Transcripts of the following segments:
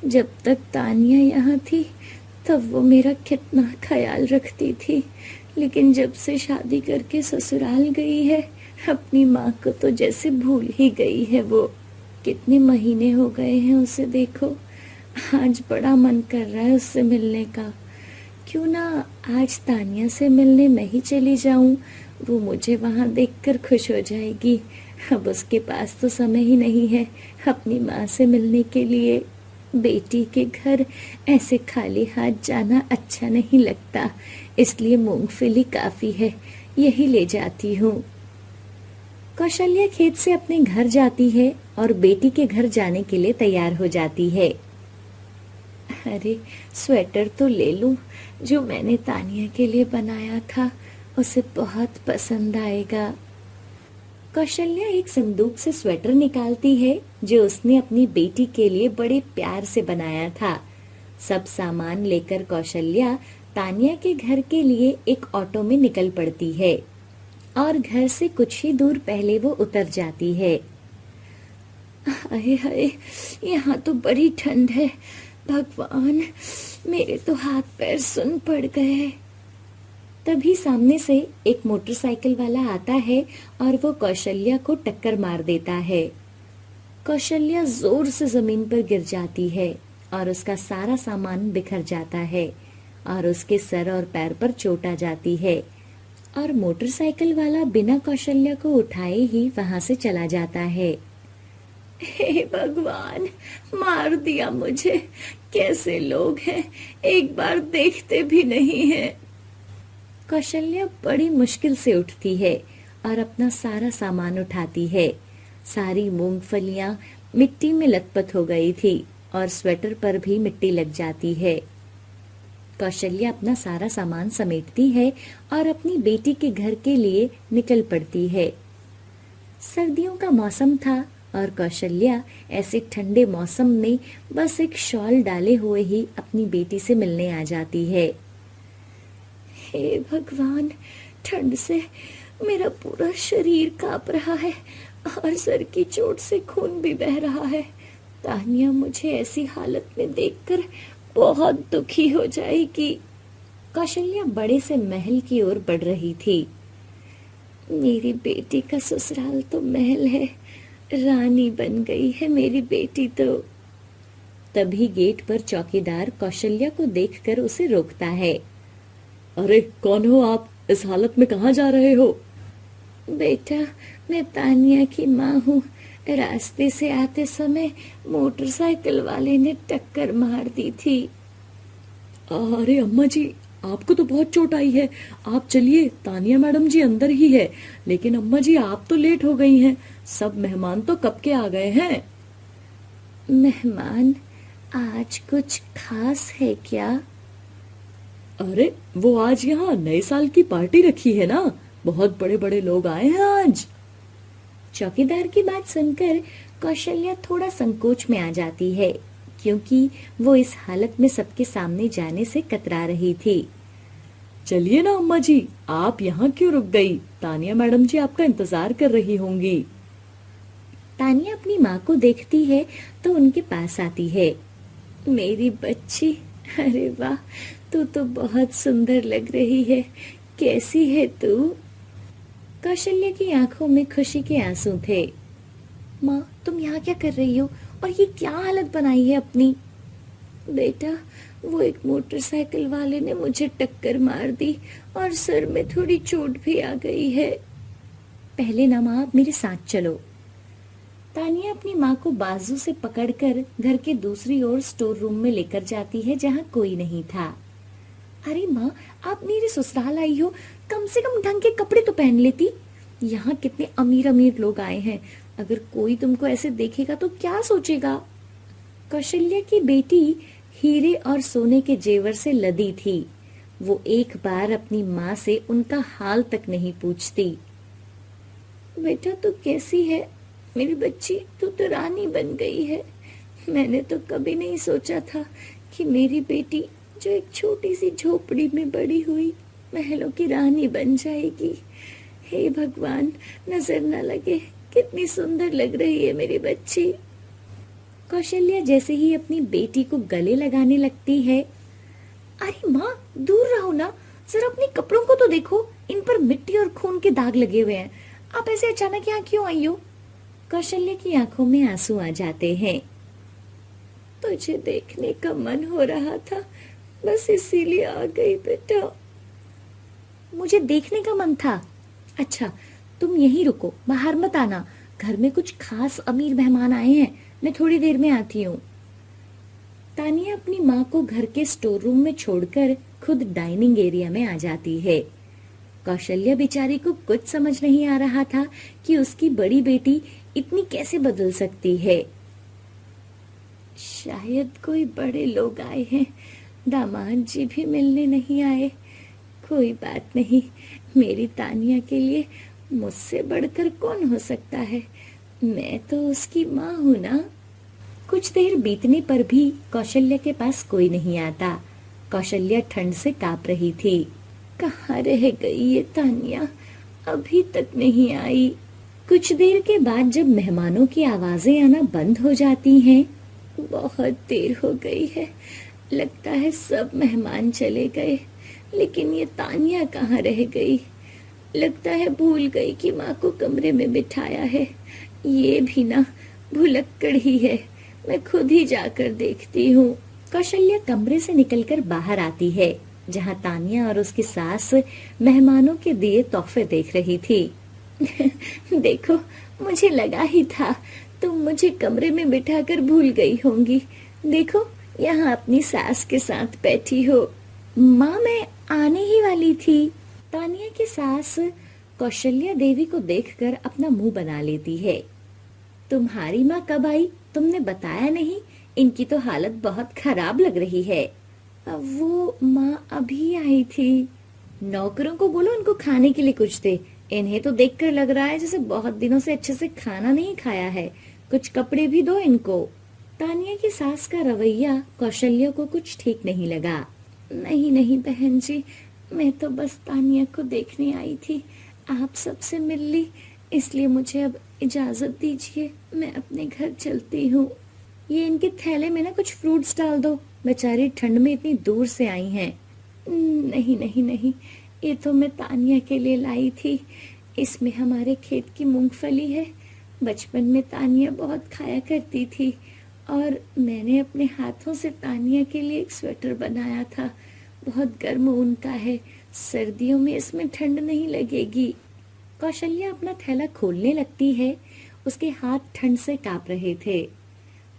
जब तक तानिया यहाँ थी तब वो मेरा कितना ख्याल रखती थी, लेकिन जब से शादी करके ससुराल गई है अपनी माँ को तो जैसे भूल ही गई है वो। कितने महीने हो गए हैं उसे देखो। आज बड़ा मन कर रहा है उससे मिलने का। क्यों ना आज तानिया से मिलने मैं ही चली जाऊं, वो मुझे वहां देखकर खुश हो जाएगी। अब उसके पास तो समय ही नहीं है अपनी माँ से मिलने के लिए। बेटी के घर ऐसे खाली हाथ जाना अच्छा नहीं लगता, इसलिए मूंगफली काफी है, यही ले जाती हूँ। कौशल्या खेत से अपने घर जाती है और बेटी के घर जाने के लिए तैयार हो जाती है। अरे स्वेटर तो ले लूं जो मैंने तानिया के लिए बनाया था, उसे बहुत पसंद आएगा। कौशल्या एक संदूक से स्वेटर निकालती है जो उसने अपनी बेटी के लिए बड़े प्यार से बनाया था। सब सामान लेकर कौशल्या तानिया के घर के लिए एक ऑटो में निकल पड़ती है और घर से कुछ ही दूर पहले वो उतर जाती है। हाय हाय, यहाँ तो बड़ी ठंड है। भगवान, मेरे तो हाथ पैर सुन पड़ गए। तभी सामने से एक मोटरसाइकिल वाला आता है और वो कौशल्या को टक्कर मार देता है। कौशल्या जोर से जमीन पर गिर जाती है और उसका सारा सामान बिखर जाता है और उसके सर और पैर पर चोट आ जाती है और मोटरसाइकिल वाला बिना कौशल्या को उठाए ही वहां से चला जाता है। हे भगवान, मार दिया मुझे। कैसे लोग हैं, एक बार देखते भी नहीं हैं। कौशल्या बड़ी मुश्किल से उठती है और अपना सारा सामान उठाती है। सारी मूंगफलियां मिट्टी में लथपथ हो गई थी और स्वेटर पर भी मिट्टी लग जाती है। कौशल्या अपना सारा सामान समेटती है और अपनी बेटी के घर के लिए निकल पड़ती है। सर्दियों का मौसम था और कौशल्या ऐसे ठंडे मौसम में बस एक शॉल डाले हुए ही अपनी बेटी से मिलने आ जाती है। हे भगवान, ठंड से मेरा पूरा शरीर कांप रहा है और सर की चोट से खून भी बह रहा है। तानिया मुझे ऐसी हालत में देखकर बहुत दुखी हो जाएगी। कौशल्या बड़े से महल की ओर बढ़ रही थी। मेरी बेटी का ससुराल तो महल है, रानी बन गई है मेरी बेटी तो। तभी गेट पर चौकीदार कौशल्या को देखकर उसे रोकता है। अरे कौन हो आप? इस हालत में कहाँ जा रहे हो? बेटा, मैं तानिया की माँ हूँ। रास्ते से आते समय मोटरसाइकिल वाले ने टक्कर मार दी थी। अरे अम्मा जी, आपको तो बहुत चोट आई है। आप चलिए, तानिया मैडम जी अंदर ही है। लेकिन अम्मा जी, आप तो लेट हो गई हैं। सब मेहमान तो कब के आ गए हैं। मेहमान? आज कुछ खास है क्या? अरे वो आज यहाँ नए साल की पार्टी रखी है ना, बहुत बड़े बड़े लोग आए हैं आज। चौकीदार की बात सुनकर कौशल्या थोड़ा संकोच में आ जाती है, क्योंकि वो इस हालत में सबके सामने जाने से कतरा रही थी। चलिए ना अम्मा जी, आप यहाँ क्यों रुक गई? तानिया मैडम जी आपका इंतजार कर रही होंगी। तानिया अपनी माँ को देखती है तो उनके पास आती है। मेरी बच्ची, अरे वाह, तू तो बहुत सुंदर लग रही है। कैसी है तू? कौशल्या की आंखों में खुशी के आंसू थे। माँ, तुम यहाँ क्या कर रही हो और ये क्या हालत बनाई है अपनी? बेटा, वो एक मोटरसाइकिल वाले ने मुझे टक्कर मार दी और सर में थोड़ी चोट भी आ गई है। पहले ना माँ, मेरे साथ चलो। तानिया अपनी माँ को बाजू से पकड़कर घर के दूसरी ओर स्टोर रूम में लेकर जाती है जहाँ कोई नहीं था। अरे माँ, आप मेरे ससुराल आई हो, कम से कम ढंग के कपड़े तो पहन लेती। यहाँ कितने अमीर अमीर लोग आए हैं, अगर कोई तुमको ऐसे देखेगा तो क्या सोचेगा? कौशल्या की बेटी हीरे और सोने के जेवर से लदी थी। वो एक बार अपनी माँ से उनका हाल तक नहीं पूछती। बेटा, तू कैसी है मेरी बच्ची? तू तो रानी बन गई है। मैंने तो कभी नहीं सोचा था कि मेरी बेटी, जो एक छोटी सी झोपड़ी में बड़ी हुई, महलों की रानी बन जाएगी। हे भगवान, नजर न लगे, कितनी सुंदर लग रही है मेरी बच्ची। कौशल्या जैसे ही अपनी बेटी को गले लगाने लगती है। अरे माँ, दूर रहो ना, जरा अपने कपड़ों को तो देखो, इन पर मिट्टी और खून के दाग लगे हुए हैं। आप ऐसे अचानक यहाँ क्यों आई हो? कौशल्या की आंखों में आंसू आ जाते हैं। तुझे देखने का मन हो रहा था, बस इसीलिए आ गई बेटा। मुझे देखने का मन था? अच्छा, तुम यहीं रुको, बाहर मत आना। घर में कुछ खास अमीर मेहमान आए हैं, मैं थोड़ी देर में आती हूँ। तानिया अपनी माँ को घर के स्टोर रूम में छोड़कर खुद डाइनिंग एरिया में आ जाती है। कौशल्या बेचारी को कुछ समझ नहीं आ रहा था कि उसकी बड़ी बेटी इतनी कैसे बदल सकती है। शायद कोई बड़े लोग आए हैं, दामाद जी भी मिलने नहीं आए। कोई बात नहीं, मेरी तानिया के लिए मुझसे बढ़कर कौन हो सकता है? मैं तो उसकी माँ हूँ ना। कुछ देर बीतने पर भी कौशल्या के पास कोई नहीं आता। कौशल्या ठंड से कांप रही थी। कहाँ रह गई ये तानिया, अभी तक नहीं आई। कुछ देर के बाद जब मेहमानों की आवाजें आना बंद हो जाती हैं, बहुत देर हो गई है, लगता है सब मेहमान चले गए, लेकिन ये तानिया कहाँ रह गई? लगता है भूल गई कि माँ को कमरे में बिठाया है। ये भी ना भुलक्कड़ ही है, मैं खुद ही जाकर देखती हूँ। कौशल्या कमरे से निकलकर बाहर आती है, जहाँ तानिया और उसकी सास मेहमानों के दिए तोहफे देख रही थी। देखो, मुझे लगा ही था तुम मुझे कमरे में बिठाकर भूल गई होंगी। देखो, यहाँ अपनी सास के साथ बैठी हो। माँ, मैं आने ही वाली थी। तानिया की सास कौशल्या देवी को देखकर अपना मुंह बना लेती है। तुम्हारी माँ कब आई? तुमने बताया नहीं। इनकी तो हालत बहुत खराब लग रही है। वो माँ अभी आई थी। नौकरों को बोलो इनको खाने के लिए कुछ दे। इन्हें तो देखकर लग रहा है जैसे बहुत दिनों से अच्छे से खाना नहीं खाया है। कुछ कपड़े भी दो इनको। तानिया की सास का रवैया कौशल्या को कुछ ठीक नहीं लगा। नहीं नहीं बहन जी, मैं तो बस तानिया को देखने आई थी। आप सबसे मिल ली, इसलिए मुझे अब इजाजत दीजिए, मैं अपने घर चलती हूँ। ये इनके थैले में ना कुछ फ्रूट्स डाल दो, बेचारी ठंड में इतनी दूर से आई हैं। नहीं नहीं नहीं, ये तो मैं तानिया के लिए लाई थी। इसमें हमारे खेत की मूंगफली है। बचपन में तानिया बहुत खाया करती थी और मैंने अपने हाथों से तानिया के लिए एक स्वेटर बनाया था। बहुत गर्म ऊन का है, सर्दियों में इसमें ठंड नहीं लगेगी। कौशल्या अपना थैला खोलने लगती है। उसके हाथ ठंड से कांप रहे थे।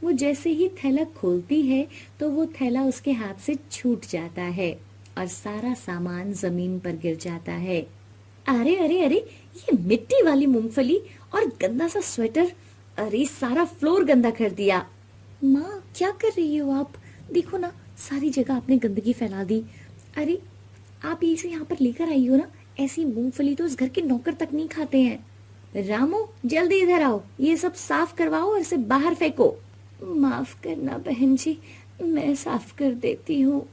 वो जैसे ही थैला खोलती है तो वो थैला उसके हाथ से छूट जाता है और सारा सामान जमीन पर गिर जाता है। अरे अरे अरे, ये मिट्टी वाली मूंगफली और गंदा सा स्वेटर, अरे सारा फ्लोर गंदा कर दिया। माँ, क्या कर रही हो आप? देखो ना, सारी जगह आपने गंदगी फैला दी। अरे, आप ये जो यहाँ पर लेकर आई हो ना, ऐसी मूंगफली तो इस घर के नौकर तक नहीं खाते हैं। रामू, जल्दी इधर आओ, ये सब साफ करवाओ और इसे बाहर फेंको। माफ करना बहन जी, मैं साफ कर देती हूँ।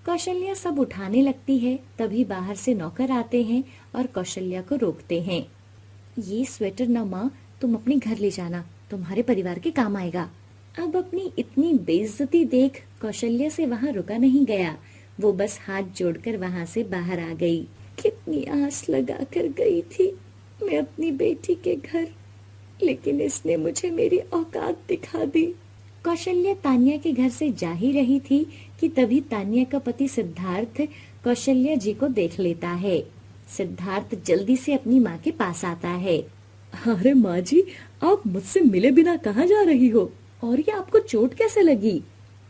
कौशल्या सब उठाने लगती है, तभी बाहर से नौकर आते हैं और कौशल्या को रोकते हैं। ये स्वेटर ना माँ, तुम अपने घर ले जाना, तुम्हारे परिवार के काम आएगा। अब अपनी इतनी बेइज्जती देख कौशल्या से वहाँ रुका नहीं गया। वो बस हाथ जोड़कर वहाँ से बाहर आ गई। कितनी आस लगा कर गई थी मैं अपनी बेटी के घर, लेकिन इसने मुझे मेरी औकात दिखा दी। कौशल्या तानिया के घर से जा ही रही थी कि तभी तानिया का पति सिद्धार्थ कौशल्या जी को देख लेता है। सिद्धार्थ जल्दी से अपनी माँ के पास आता है। अरे माँ जी, आप मुझसे मिले बिना कहाँ जा रही हो? और ये आपको चोट कैसे लगी?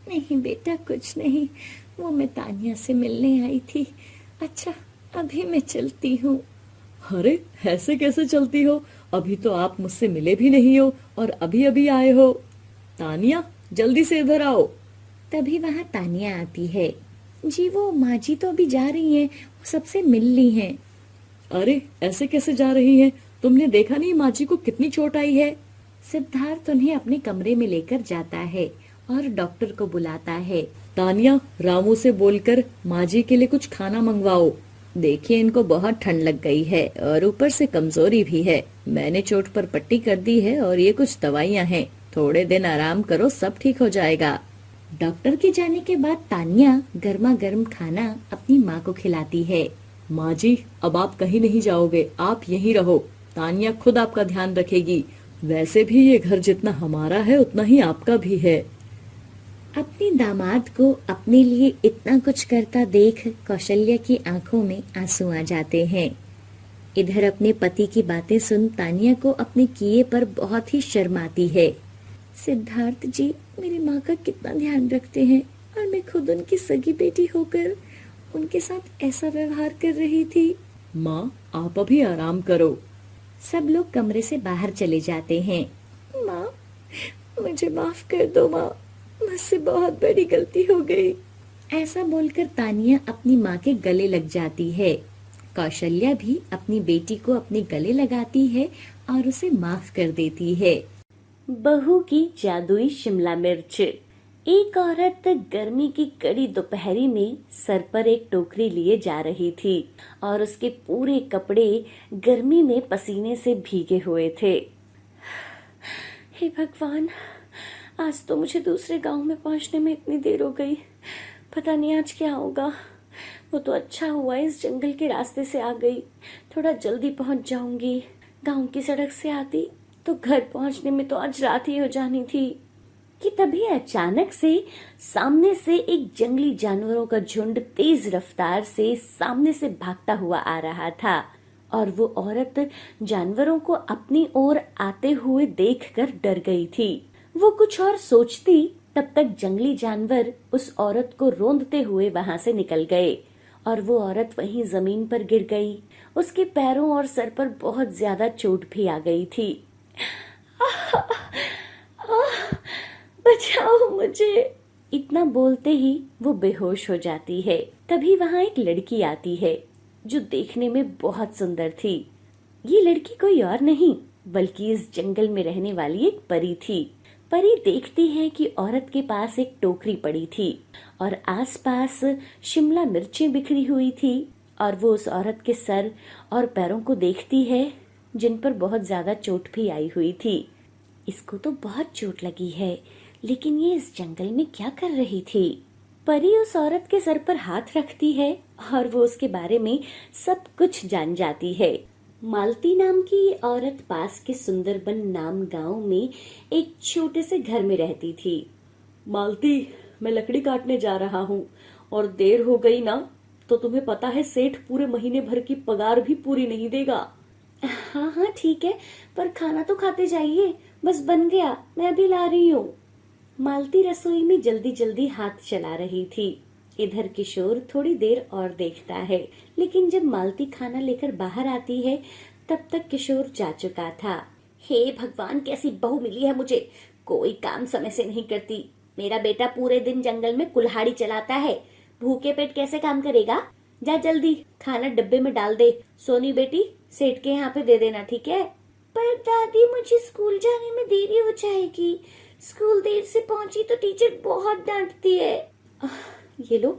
नहीं बेटा, कुछ नहीं, वो मैं तानिया से मिलने आई थी। अच्छा, अभी मैं चलती हूँ। अरे, ऐसे कैसे चलती हो? अभी तो आप मुझसे मिले भी नहीं हो और अभी अभी आए हो। तानिया, जल्दी से इधर आओ। तभी वहाँ तानिया आती है। जी, वो माँ जी तो अभी जा रही हैं, वो सबसे मिल ली हैं। अरे, ऐसे कैसे जा रही हैं? तुमने देखा नहीं माँ जी को कितनी चोट आई है? सिद्धार्थ उन्हें अपने कमरे में लेकर जाता है और डॉक्टर को बुलाता है। तानिया, रामू से बोलकर माँ जी के लिए कुछ खाना मंगवाओ। देखिए, इनको बहुत ठंड लग गई है और ऊपर से कमजोरी भी है। मैंने चोट पर पट्टी कर दी है और ये कुछ दवाइयाँ हैं। थोड़े दिन आराम करो, सब ठीक हो जाएगा। डॉक्टर के जाने के बाद तानिया गर्मा गर्म खाना अपनी माँ को खिलाती है। माँ जी, अब आप कहीं नहीं जाओगे, आप यहीं रहो। तानिया खुद आपका ध्यान रखेगी। वैसे भी ये घर जितना हमारा है उतना ही आपका भी है। अपने दामाद को अपने लिए इतना कुछ करता देख कौशल्या की आंखों में आंसू आ जाते हैं। इधर अपने पति की बातें सुन तानिया को अपने किए पर बहुत ही शर्म आती है। सिद्धार्थ जी मेरी माँ का कितना ध्यान रखते हैं और मैं खुद उनकी सगी बेटी होकर उनके साथ ऐसा व्यवहार कर रही थी। माँ, आप अभी आराम करो। सब लोग कमरे से बाहर चले जाते हैं। माँ, मुझे माफ कर दो माँ, मुझसे बहुत बड़ी गलती हो गई। ऐसा बोलकर तानिया अपनी माँ के गले लग जाती है। कौशल्या भी अपनी बेटी को अपने गले लगाती है और उसे माफ कर देती है। बहू की जादुई शिमला मिर्च। एक औरत गर्मी की कड़ी दोपहरी में सर पर एक टोकरी लिए जा रही थी और उसके पूरे कपड़े गर्मी में पसीने से भीगे हुए थे। हे भगवान, आज तो मुझे दूसरे गांव में पहुंचने में इतनी देर हो गई। पता नहीं आज क्या होगा। वो तो अच्छा हुआ इस जंगल के रास्ते से आ गई, थोड़ा जल्दी पहुंच जाऊंगी। गांव की सड़क से आती तो घर पहुंचने में तो आज रात ही हो जानी थी। कि तभी अचानक से सामने से एक जंगली जानवरों का झुंड तेज रफ्तार से सामने से भागता हुआ आ रहा था और वो औरत जानवरों को अपनी ओर आते हुए देखकर डर गई थी। वो कुछ और सोचती तब तक जंगली जानवर उस औरत को रौंदते हुए वहां से निकल गए और वो औरत वहीं जमीन पर गिर गई। उसके पैरों और सर पर बहुत ज्यादा चोट भी आ गई थी। बचाओ मुझे, इतना बोलते ही वो बेहोश हो जाती है। तभी वहां एक लड़की आती है जो देखने में बहुत सुंदर थी। ये लड़की कोई और नहीं बल्कि इस जंगल में रहने वाली एक परी थी। परी देखती है कि औरत के पास एक टोकरी पड़ी थी और आसपास शिमला मिर्चें बिखरी हुई थी और वो उस औरत के सर और पैरों को देखती है जिन पर बहुत ज्यादा चोट भी आई हुई थी। इसको तो बहुत चोट लगी है, लेकिन ये इस जंगल में क्या कर रही थी? परी उस औरत के सर पर हाथ रखती है और वो उसके बारे में सब कुछ जान जाती है। मालती नाम की औरत पास के सुंदरबन नाम गांव में एक छोटे से घर में रहती थी। मालती, मैं लकड़ी काटने जा रहा हूँ और देर हो गई ना तो तुम्हें पता है सेठ पूरे महीने भर की पगार भी पूरी नहीं देगा। हाँ हाँ ठीक है, पर खाना तो खाते जाइए, बस बन गया, मैं अभी ला रही हूँ। मालती रसोई में जल्दी जल्दी हाथ चला रही थी। इधर किशोर थोड़ी देर और देखता है, लेकिन जब मालती खाना लेकर बाहर आती है तब तक किशोर जा चुका था। हे भगवान, कैसी बहू मिली है मुझे, कोई काम समय से नहीं करती। मेरा बेटा पूरे दिन जंगल में कुल्हाड़ी चलाता है, भूखे पेट कैसे काम करेगा। जा जल्दी खाना डब्बे में डाल दे। सोनी बेटी, सेठ के यहाँ पे दे देना, ठीक है। पर दादी, मुझे स्कूल जाने में देरी हो जाएगी। स्कूल देर से पहुंची तो टीचर बहुत डांटती है। ये लो,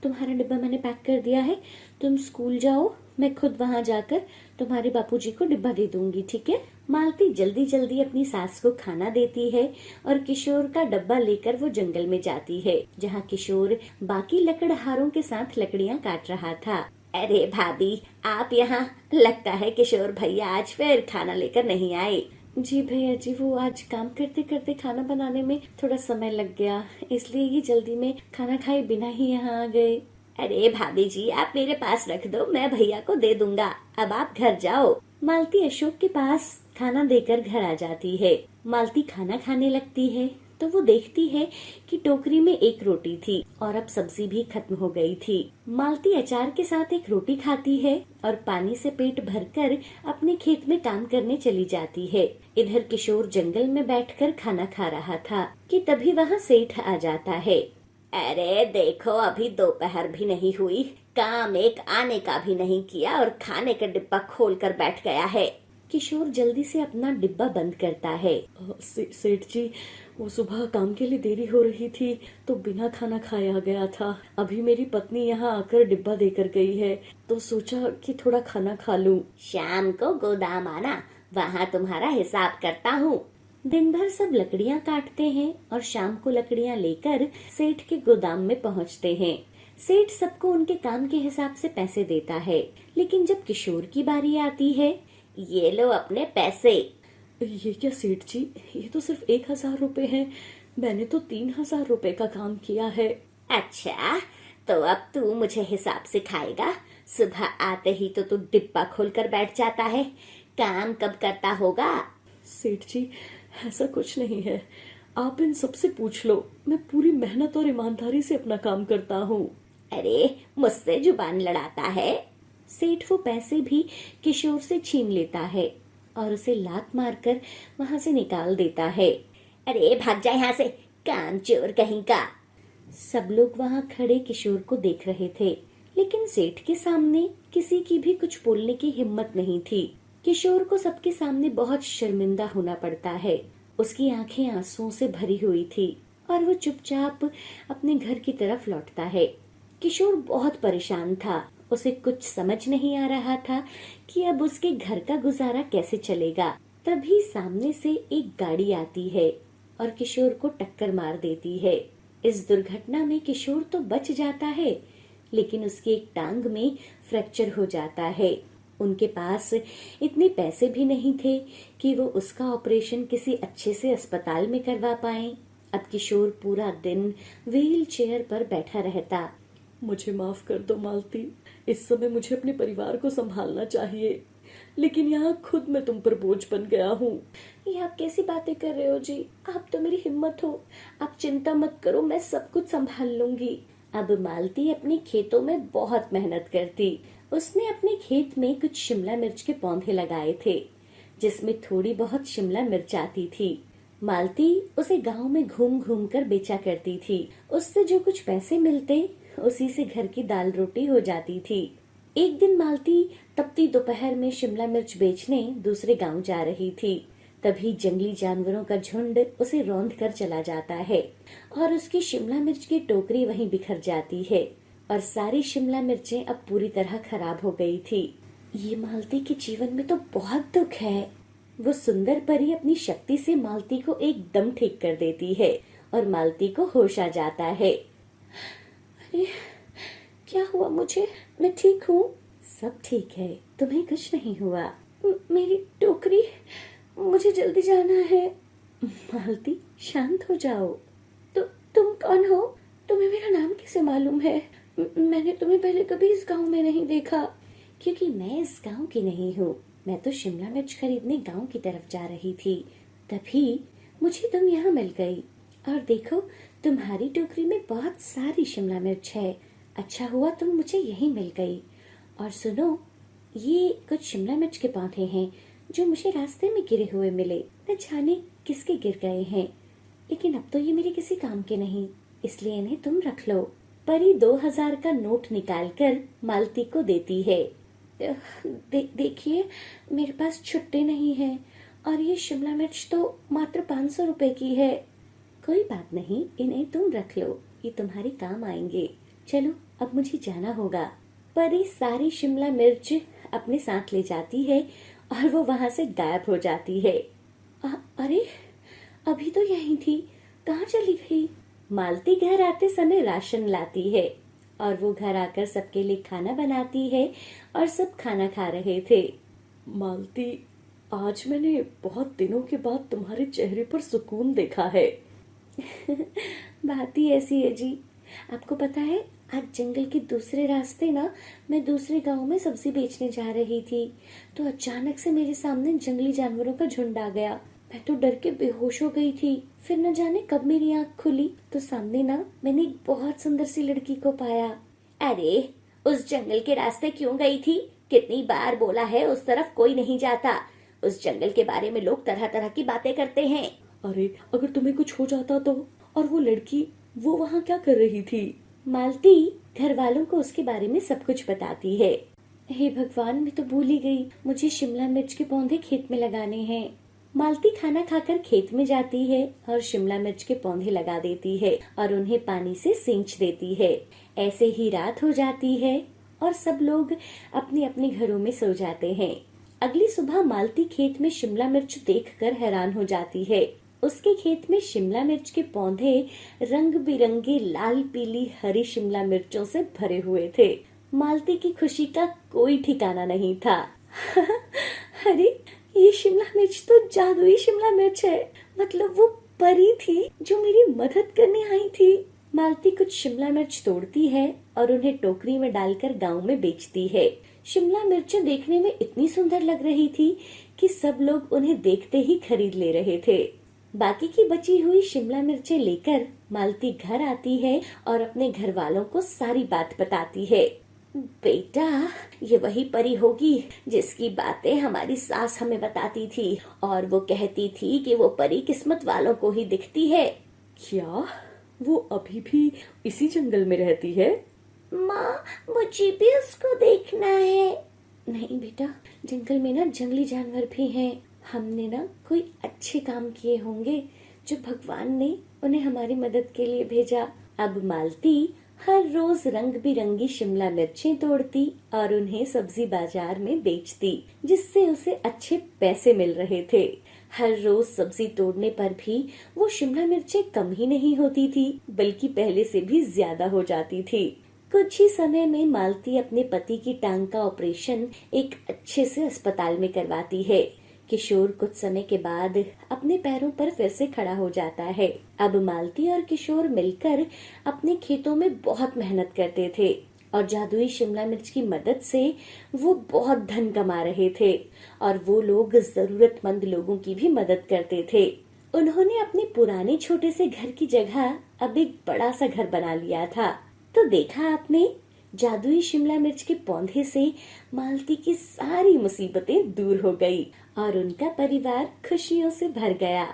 तुम्हारा डिब्बा मैंने पैक कर दिया है, तुम स्कूल जाओ, मैं खुद वहां जाकर तुम्हारे बापूजी को डिब्बा दे दूंगी, ठीक है। मालती जल्दी जल्दी अपनी सास को खाना देती है और किशोर का डब्बा लेकर वो जंगल में जाती है, जहाँ किशोर बाकी लकड़हारों के साथ लकड़ियाँ काट रहा था। अरे भाभी, आप यहाँ? लगता है किशोर भैया आज फिर खाना लेकर नहीं आए। जी भैया जी, वो आज काम करते करते खाना बनाने में थोड़ा समय लग गया, इसलिए ये जल्दी में खाना खाए बिना ही यहाँ आ गए। अरे भाभी जी, आप मेरे पास रख दो, मैं भैया को दे दूंगा। अब आप घर जाओ। मालती अशोक के पास खाना देकर घर आ जाती है। मालती खाना खाने लगती है तो वो देखती है कि टोकरी में एक रोटी थी और अब सब्जी भी खत्म हो गई थी। मालती अचार के साथ एक रोटी खाती है और पानी से पेट भरकर अपने खेत में काम करने चली जाती है। इधर किशोर जंगल में बैठकर खाना खा रहा था कि तभी वहाँ सेठ आ जाता है। अरे देखो, अभी दोपहर भी नहीं हुई, काम एक आने का भी नहीं किया और खाने का डिब्बा खोल कर बैठ गया है। किशोर जल्दी से अपना डिब्बा बंद करता है। सेठ जी, वो सुबह काम के लिए देरी हो रही थी तो बिना खाना खाए आ गया था। अभी मेरी पत्नी यहाँ आकर डिब्बा देकर गई है तो सोचा कि थोड़ा खाना खा लूं। शाम को गोदाम आना, वहाँ तुम्हारा हिसाब करता हूँ। दिन भर सब लकड़ियां काटते हैं और शाम को लकड़ियां लेकर सेठ के गोदाम में पहुंचते हैं। सेठ सबको उनके काम के हिसाब से पैसे देता है, लेकिन जब किशोर की बारी आती है, ये लो अपने पैसे। ये क्या सेठ जी, ये तो सिर्फ 1,000 रुपए हैं। मैंने तो 3,000 रुपए का काम किया है। अच्छा, तो अब तू मुझे हिसाब सिखाएगा? सुबह आते ही तो तू डिब्बा खोलकर बैठ जाता है, काम कब करता होगा? सेठ जी, ऐसा कुछ नहीं है, आप इन सबसे पूछ लो। मैं पूरी मेहनत और ईमानदारी से अपना काम करता हूँ। अरे, मुझसे जुबान लड़ाता है। सेठ वो पैसे भी किशोर से छीन लेता है और उसे लात मारकर वहां से निकाल देता है। अरे भाग जा यहाँ से, कामचोर कहीं का। सब लोग वहां खड़े किशोर को देख रहे थे, लेकिन सेठ के सामने किसी की भी कुछ बोलने की हिम्मत नहीं थी। किशोर को सबके सामने बहुत शर्मिंदा होना पड़ता है। उसकी आंखें आंसुओं से भरी हुई थी और वो चुपचाप अपने घर की तरफ लौटता है। किशोर बहुत परेशान था। उसे कुछ समझ नहीं आ रहा था कि अब उसके घर का गुजारा कैसे चलेगा। तभी सामने से एक गाड़ी आती है और किशोर को टक्कर मार देती है। इस दुर्घटना में किशोर तो बच जाता है, लेकिन उसकी एक टांग में फ्रैक्चर हो जाता है। उनके पास इतने पैसे भी नहीं थे कि वो उसका ऑपरेशन किसी अच्छे से अस्पताल में करवा पाएं। अब किशोर पूरा दिन व्हील चेयर पर बैठा रहता। मुझे माफ कर दो मालती, इस समय मुझे अपने परिवार को संभालना चाहिए, लेकिन यहाँ खुद मैं तुम पर बोझ बन गया हूँ। ये आप कैसी बातें कर रहे हो जी? आप तो मेरी हिम्मत हो। आप चिंता मत करो, मैं सब कुछ संभाल लूंगी। अब मालती अपने खेतों में बहुत मेहनत करती। उसने अपने खेत में कुछ शिमला मिर्च के पौधे लगाए थे, जिसमें थोड़ी बहुत शिमला मिर्च आती थी। मालती उसे गांव में घूम घूम कर बेचा करती थी। उससे जो कुछ पैसे मिलते, उसी से घर की दाल रोटी हो जाती थी। एक दिन मालती तपती दोपहर में शिमला मिर्च बेचने दूसरे गांव जा रही थी। तभी जंगली जानवरों का झुंड उसे रौंद कर चला जाता है और उसकी शिमला मिर्च की टोकरी वहीं बिखर जाती है और सारी शिमला मिर्चें अब पूरी तरह खराब हो गई थी। ये मालती के जीवन में तो बहुत दुख है। वो सुंदर परी अपनी शक्ति से मालती को एकदम ठीक कर देती है और मालती को होश आ जाता है। अरे क्या हुआ मुझे? मैं ठीक हूँ। सब ठीक है, तुम्हें कुछ नहीं हुआ। मेरी टोकरी, मुझे जल्दी जाना है। मालती शांत हो जाओ। तुम कौन हो? तुम्हें मेरा नाम कैसे मालूम है? मैंने तुम्हें पहले कभी इस गांव में नहीं देखा। क्योंकि मैं इस गांव की नहीं हूँ। मैं तो शिमला मिर्च खरीदने गांव की तरफ जा रही थी, तभी मुझे तुम यहाँ मिल गई। और देखो, तुम्हारी टोकरी में बहुत सारी शिमला मिर्च है। अच्छा हुआ तुम मुझे यहीं मिल गई। और सुनो, ये कुछ शिमला मिर्च के पौधे हैं जो मुझे रास्ते में गिरे हुए मिले। न जाने किसके गिर गए हैं, लेकिन अब तो ये मेरे किसी काम के नहीं, इसलिए इन्हें तुम रख लो। परी 2,000 का नोट निकालकर मालती को देती है। देखिए, मेरे पास छुट्टे नहीं हैं और ये शिमला मिर्च तो मात्र 500 रुपए की है। कोई बात नहीं, इन्हें तुम रख लो, ये तुम्हारे काम आएंगे। चलो अब मुझे जाना होगा। परी सारी शिमला मिर्च अपने साथ ले जाती है और वो वहां से गायब हो जाती है। अरे, अभी तो यहीं थी, कहाँ चली गई? मालती घर आते समय राशन लाती है और वो घर आकर सबके लिए खाना बनाती है और सब खाना खा रहे थे। मालती, आज मैंने बहुत दिनों के बाद तुम्हारे चेहरे पर सुकून देखा है। बात ही ऐसी है जी। आपको पता है, आज जंगल के दूसरे रास्ते ना, मैं दूसरे गांव में सब्जी बेचने जा रही थी, तो अचानक से मेरे सामने जंगली जानवरों का झुंड आ गया। मैं तो डर के बेहोश हो गई थी। फिर न जाने कब मेरी आंख खुली तो सामने ना मैंने एक बहुत सुंदर सी लड़की को पाया। अरे, उस जंगल के रास्ते क्यों गई थी? कितनी बार बोला है, उस तरफ कोई नहीं जाता। उस जंगल के बारे में लोग तरह तरह की बातें करते हैं। अरे, अगर तुम्हें कुछ हो जाता तो? और वो लड़की, वो वहाँ क्या कर रही थी? मालती घर वालों को उसके बारे में सब कुछ बताती है। हे भगवान, मैं तो भूल ही गई, मुझे शिमला मिर्च के पौधे खेत में लगाने हैं। मालती खाना खाकर खेत में जाती है और शिमला मिर्च के पौधे लगा देती है और उन्हें पानी से सींच देती है। ऐसे ही रात हो जाती है और सब लोग अपने अपने घरों में सो जाते हैं। अगली सुबह मालती खेत में शिमला मिर्च देखकर हैरान हो जाती है। उसके खेत में शिमला मिर्च के पौधे रंग बिरंगे लाल पीली हरी शिमला मिर्चों से भरे हुए थे। मालती की खुशी का कोई ठिकाना नहीं था। अरे ये शिमला मिर्च तो जादुई शिमला मिर्च है, मतलब वो परी थी जो मेरी मदद करने आई थी। मालती कुछ शिमला मिर्च तोड़ती है और उन्हें टोकरी में डालकर गांव में बेचती है। शिमला मिर्चें देखने में इतनी सुंदर लग रही थी कि सब लोग उन्हें देखते ही खरीद ले रहे थे। बाकी की बची हुई शिमला मिर्चें लेकर मालती घर आती है और अपने घर वालों को सारी बात बताती है। बेटा, ये वही परी होगी जिसकी बातें हमारी सास हमें बताती थी, और वो कहती थी कि वो परी किस्मत वालों को ही दिखती है। क्या वो अभी भी इसी जंगल में रहती है? माँ, मुझे भी उसको देखना है। नहीं बेटा, जंगल में ना जंगली जानवर भी हैं। हमने ना कोई अच्छे काम किए होंगे जो भगवान ने उन्हें हमारी मदद के लिए भेजा। अब मालती हर रोज रंग बिरंगी शिमला मिर्चें तोड़ती और उन्हें सब्जी बाजार में बेचती, जिससे उसे अच्छे पैसे मिल रहे थे। हर रोज सब्जी तोड़ने पर भी वो शिमला मिर्चें कम ही नहीं होती थी, बल्कि पहले से भी ज्यादा हो जाती थी। कुछ ही समय में मालती अपने पति की टांग का ऑपरेशन एक अच्छे से अस्पताल में करवाती है। किशोर कुछ समय के बाद अपने पैरों पर फिर से खड़ा हो जाता है। अब मालती और किशोर मिलकर अपने खेतों में बहुत मेहनत करते थे और जादुई शिमला मिर्च की मदद से वो बहुत धन कमा रहे थे और वो लोग जरूरतमंद लोगों की भी मदद करते थे। उन्होंने अपने पुराने छोटे से घर की जगह अब एक बड़ा सा घर बना लिया था। तो देखा आपने, जादुई शिमला मिर्च के पौधे से मालती की सारी मुसीबतें दूर हो गई और उनका परिवार खुशियों से भर गया।